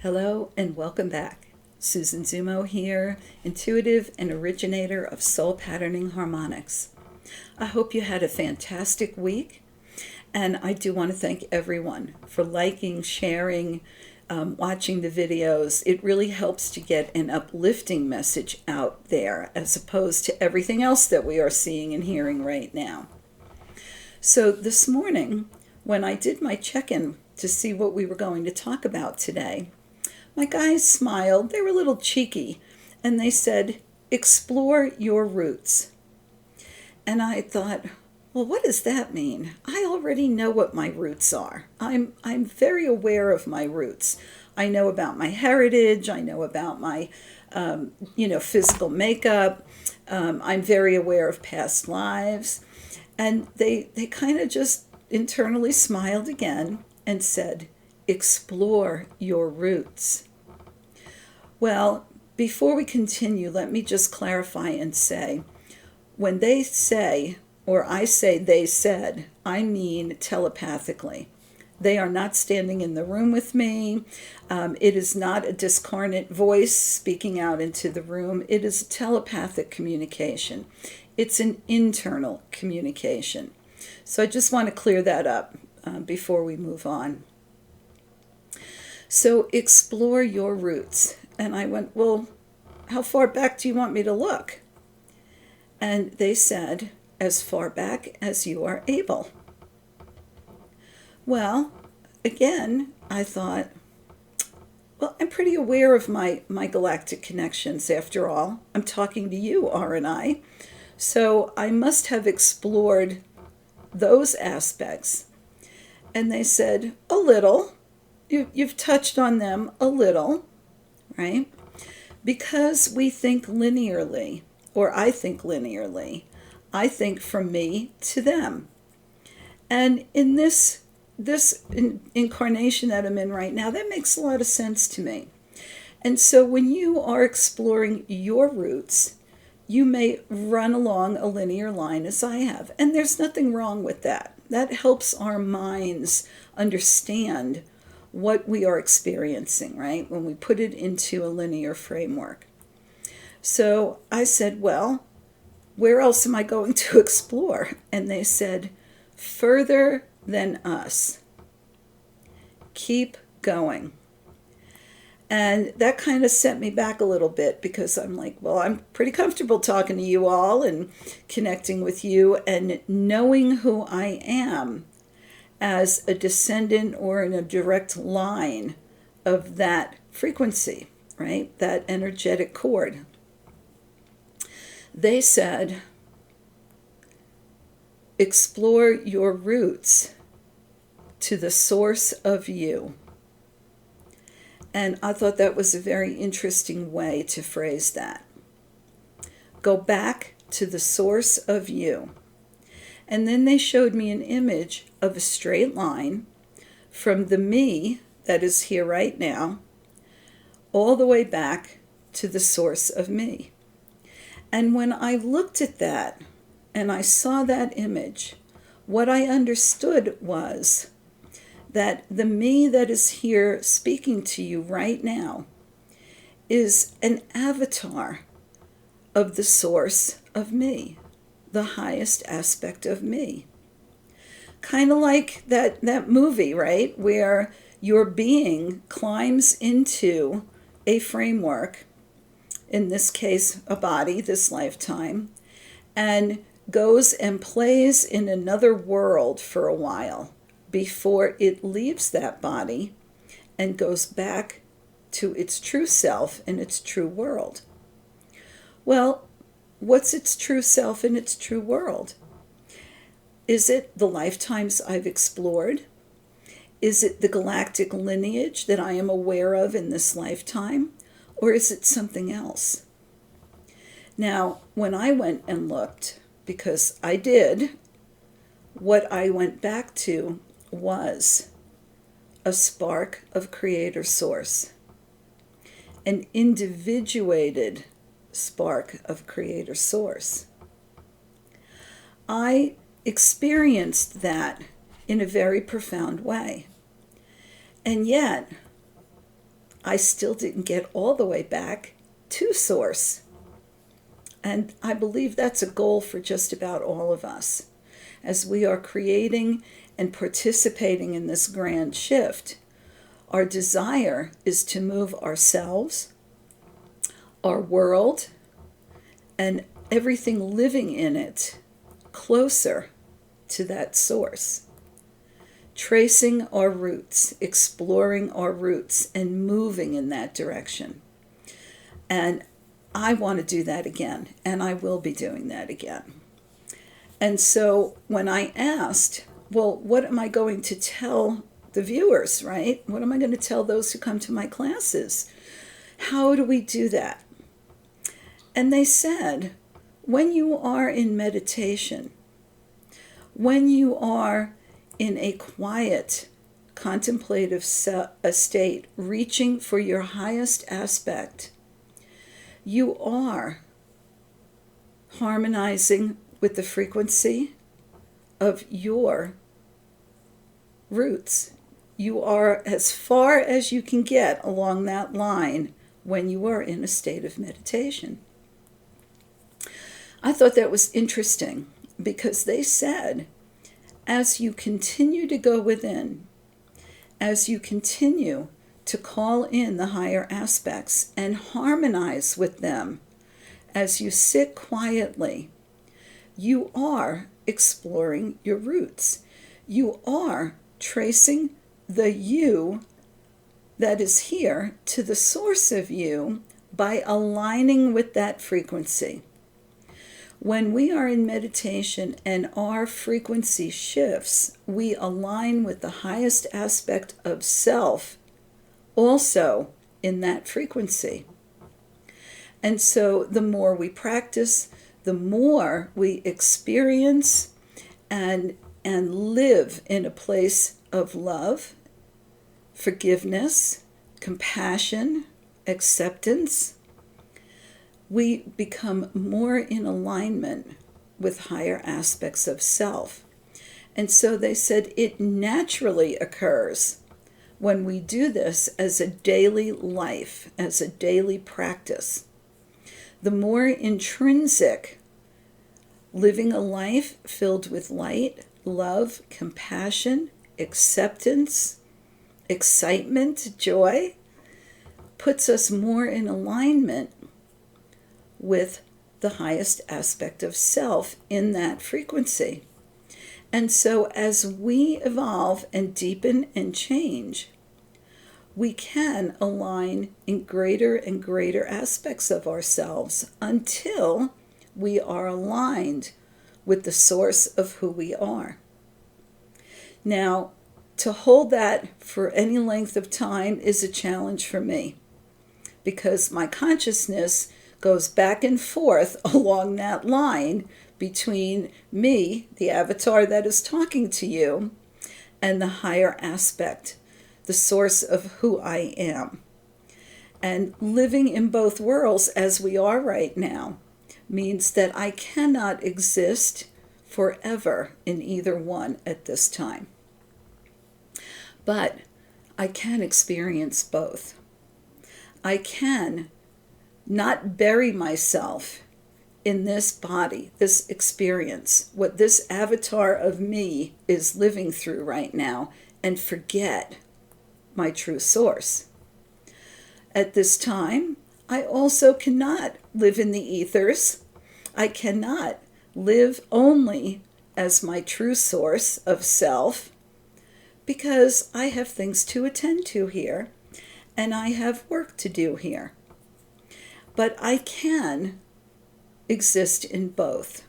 Hello and welcome back. Susan Zummo here, intuitive and originator of soul patterning harmonics. I hope you had a fantastic week, and I do want to thank everyone for liking, sharing, watching the videos. It really helps to get an uplifting message out there as opposed to everything else that we are seeing and hearing right now. So this morning, when I did my check-in to see what we were going to talk about today, my guys smiled. They were a little cheeky, and they said, explore your roots. And I thought, well, what does that mean? I already know what my roots are. I'm very aware of my roots. I know about my heritage. I know about my, physical makeup. I'm very aware of past lives. And they kind of just internally smiled again and said, explore your roots. Well, before we continue, let me just clarify and say, when they say, or I say they said, I mean telepathically. They are not standing in the room with me. It is not a discarnate voice speaking out into the room. It is telepathic communication. It's an internal communication. So I just want to clear that up before we move on. So explore your roots. And I went, well, how far back do you want me to look? And they said, as far back as you are able. Well, again, I thought, well, I'm pretty aware of my galactic connections after all. I'm talking to you, aren't I? So I must have explored those aspects. And they said, a little. You've touched on them a little, right? Because we think linearly, or I think linearly. I think from me to them. And in this incarnation that I'm in right now, that makes a lot of sense to me. And so when you are exploring your roots, you may run along a linear line as I have. And there's nothing wrong with that. That helps our minds understand what we are experiencing, right? When we put it into a linear framework. So I said, well, where else am I going to explore? And they said, further than us. Keep going. And that kind of set me back a little bit because I'm like, well, I'm pretty comfortable talking to you all and connecting with you and knowing who I am as a descendant or in a direct line of that frequency, right? That energetic cord. They said, explore your roots to the source of you. And I thought that was a very interesting way to phrase that. Go back to the source of you. And then they showed me an image of a straight line from the me that is here right now, all the way back to the source of me. And when I looked at that and I saw that image, what I understood was that the me that is here speaking to you right now is an avatar of the source of me, the highest aspect of me. Kind of like that movie, right? Where your being climbs into a framework, in this case, a body, this lifetime, and goes and plays in another world for a while before it leaves that body and goes back to its true self in its true world. Well, what's its true self in its true world? Is it the lifetimes I've explored? Is it the galactic lineage that I am aware of in this lifetime? Or is it something else? Now, when I went and looked, because I did, what I went back to was a spark of creator source, an individuated spark of creator source. I experienced that in a very profound way. And yet, I still didn't get all the way back to source. And I believe that's a goal for just about all of us. As we are creating and participating in this grand shift, our desire is to move ourselves, our world, and everything living in it closer to that source. Tracing our roots, exploring our roots, and moving in that direction. And I want to do that again, and I will be doing that again. And so when I asked, well, what am I going to tell the viewers, right? What am I going to tell those who come to my classes? How do we do that? And they said, when you are in meditation, when you are in a quiet, contemplative state, reaching for your highest aspect, you are harmonizing with the frequency of your roots. You are as far as you can get along that line when you are in a state of meditation. I thought that was interesting because they said, as you continue to go within, as you continue to call in the higher aspects and harmonize with them, as you sit quietly, you are exploring your roots. You are tracing the you that is here to the source of you by aligning with that frequency. When we are in meditation and our frequency shifts, we align with the highest aspect of self also in that frequency. And so the more we practice, the more we experience and live in a place of love, forgiveness, compassion, acceptance, we become more in alignment with higher aspects of self. And so they said it naturally occurs when we do this as a daily life, as a daily practice. The more intrinsic, living a life filled with light, love, compassion, acceptance, excitement, joy, puts us more in alignment with the highest aspect of self in that frequency. And so as we evolve and deepen and change, we can align in greater and greater aspects of ourselves until we are aligned with the source of who we are. Now, to hold that for any length of time is a challenge for me because my consciousness goes back and forth along that line between me, the avatar that is talking to you, and the higher aspect, the source of who I am. And living in both worlds as we are right now means that I cannot exist forever in either one at this time. But I can experience both. I can not bury myself in this body, this experience, what this avatar of me is living through right now, and forget my true source. At this time, I also cannot live in the ethers. I cannot live only as my true source of self because I have things to attend to here and I have work to do here. But I can exist in both.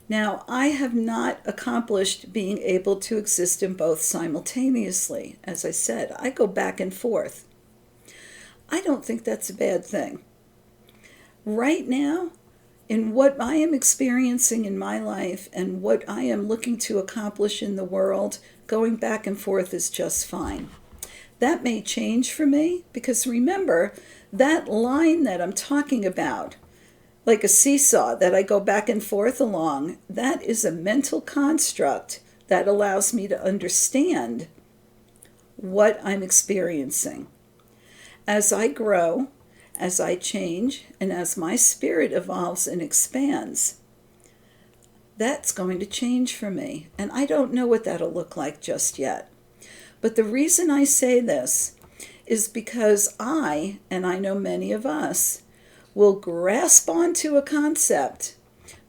Now, I have not accomplished being able to exist in both simultaneously. As I said, I go back and forth. I don't think that's a bad thing. Right now, in what I am experiencing in my life and what I am looking to accomplish in the world, going back and forth is just fine. That may change for me because remember, that line that I'm talking about, like a seesaw that I go back and forth along, that is a mental construct that allows me to understand what I'm experiencing. As I grow, as I change, and as my spirit evolves and expands, that's going to change for me. And I don't know what that'll look like just yet. But the reason I say this is because and I know many of us, will grasp onto a concept,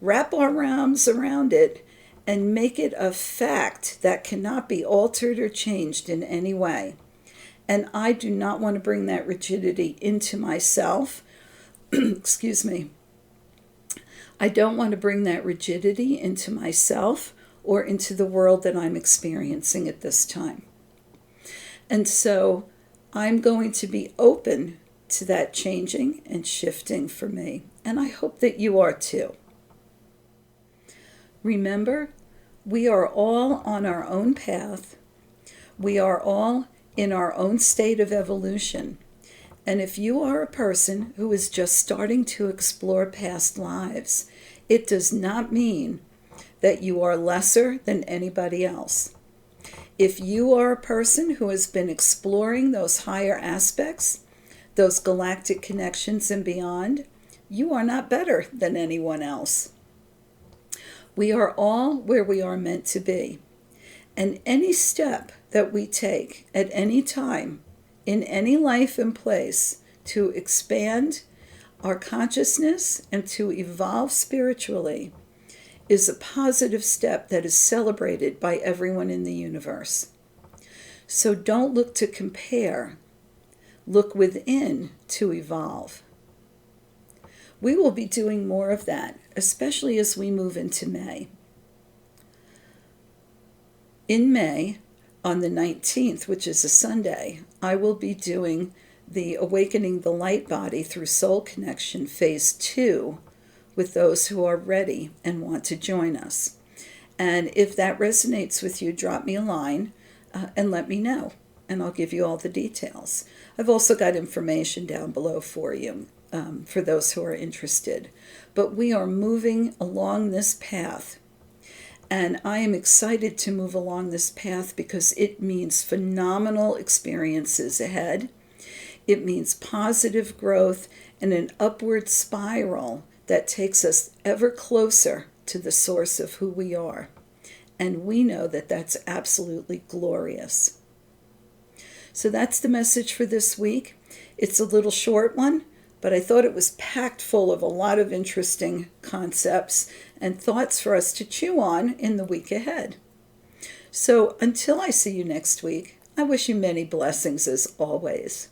wrap our arms around it, and make it a fact that cannot be altered or changed in any way. And I do not want to bring that rigidity into myself. Excuse me. I don't want to bring that rigidity into myself or into the world that I'm experiencing at this time. And so I'm going to be open to that changing and shifting for me. And I hope that you are too. Remember, we are all on our own path. We are all in our own state of evolution. And if you are a person who is just starting to explore past lives, it does not mean that you are lesser than anybody else. If you are a person who has been exploring those higher aspects, those galactic connections and beyond, you are not better than anyone else. We are all where we are meant to be. And any step that we take at any time, in any life and place, to expand our consciousness and to evolve spiritually, is a positive step that is celebrated by everyone in the universe. So don't look to compare. Look within to evolve. We will be doing more of that, especially as we move into May. In May, on the 19th, which is a Sunday, I will be doing the Awakening the Light Body through Soul Connection Phase 2 with those who are ready and want to join us. And if that resonates with you, drop me a line and let me know, and I'll give you all the details. I've also got information down below for you, for those who are interested. But we are moving along this path. And I am excited to move along this path because it means phenomenal experiences ahead. It means positive growth and an upward spiral that takes us ever closer to the source of who we are. And we know that that's absolutely glorious. So that's the message for this week. It's a little short one, but I thought it was packed full of a lot of interesting concepts and thoughts for us to chew on in the week ahead. So until I see you next week, I wish you many blessings as always.